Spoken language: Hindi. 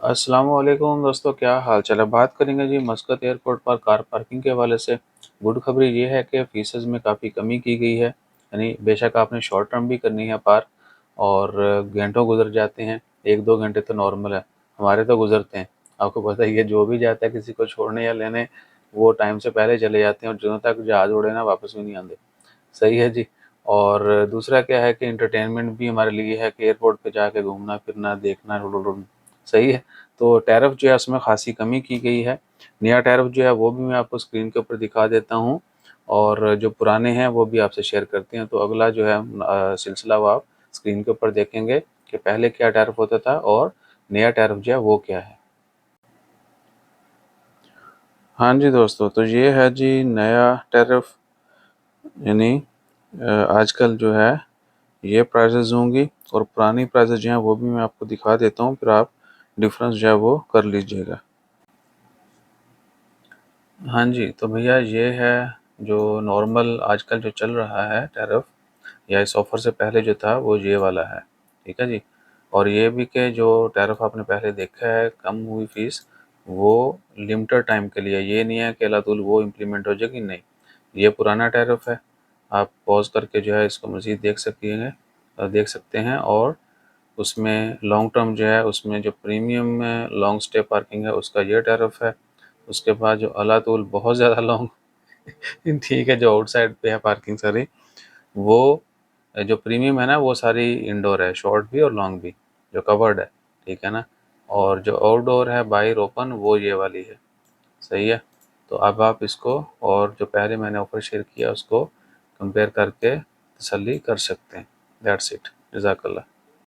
अस्सलाम वालेकुम दोस्तों, क्या हाल चाल है। बात करेंगे जी मस्कत एयरपोर्ट पर कार पार्किंग के हवाले से। गुड खबरी ये है कि फ़ीसेस में काफ़ी कमी की गई है। यानी बेशक आपने शॉर्ट टर्म भी करनी है पार और घंटों गुजर जाते हैं, 1-2 घंटे तो नॉर्मल है, हमारे तो गुजरते हैं। आपको पता ही है, जो भी जाता है किसी को छोड़ने या लेने, वो टाइम से पहले चले जाते हैं और ਜਦੋਂ तक जहाज़ उड़े ना वापस भी नहीं आते। सही है जी। और दूसरा क्या है कि एंटरटेनमेंट भी हमारे लिए है कि एयरपोर्ट पे जाके घूमना फिरना देखना। सही है। तो टैरिफ जो है उसमें खासी कमी की गई है। नया टैरिफ जो है वो भी मैं आपको स्क्रीन के ऊपर दिखा देता हूँ और जो पुराने हैं वो भी आपसे शेयर करते हैं। तो अगला जो है सिलसिला वो आप स्क्रीन के ऊपर देखेंगे कि पहले क्या टैरिफ होता था और नया टैरिफ जो है वो क्या है। हाँ जी दोस्तों, तो ये है जी नया टैरिफ। यानी आजकल जो है ये प्राइसेस होंगी और पुरानी प्राइसेस जो हैं वो भी मैं आपको दिखा देता हूँ, फिर आप डिफरेंस जो है वो कर लीजिएगा। हाँ जी, तो भैया ये है जो नॉर्मल आजकल जो चल रहा है टैरिफ, या इस ऑफ़र से पहले जो था वो ये वाला है। ठीक है जी। और ये भी कि जो टैरिफ आपने पहले देखा है कम हुई फ़ीस, वो लिमिटेड टाइम के लिए, ये नहीं है कि अलातुल वो इम्प्लीमेंट हो जाएगी, नहीं। ये पुराना टैरिफ है। आप पॉज़ करके जो है इसको मज़ीद देख सकते हैं। और उसमें लॉन्ग टर्म जो है उसमें जो प्रीमियम में लॉन्ग स्टे पार्किंग है उसका ये टैरिफ है। उसके बाद जो अलातुल बहुत ज़्यादा लॉन्ग ठीक है, जो आउटसाइड पे है पार्किंग सारी, वो जो प्रीमियम है ना वो सारी इंडोर है, शॉर्ट भी और लॉन्ग भी, जो कवर्ड है। ठीक है ना। और जो आउटडोर है बाहर ओपन, वो ये वाली है। सही है। तो अब आप इसको और जो पहले मैंने ऑफर शेयर किया उसको कंपेयर करके तसल्ली कर सकते हैं। That's it. जज़ाकल्लाह।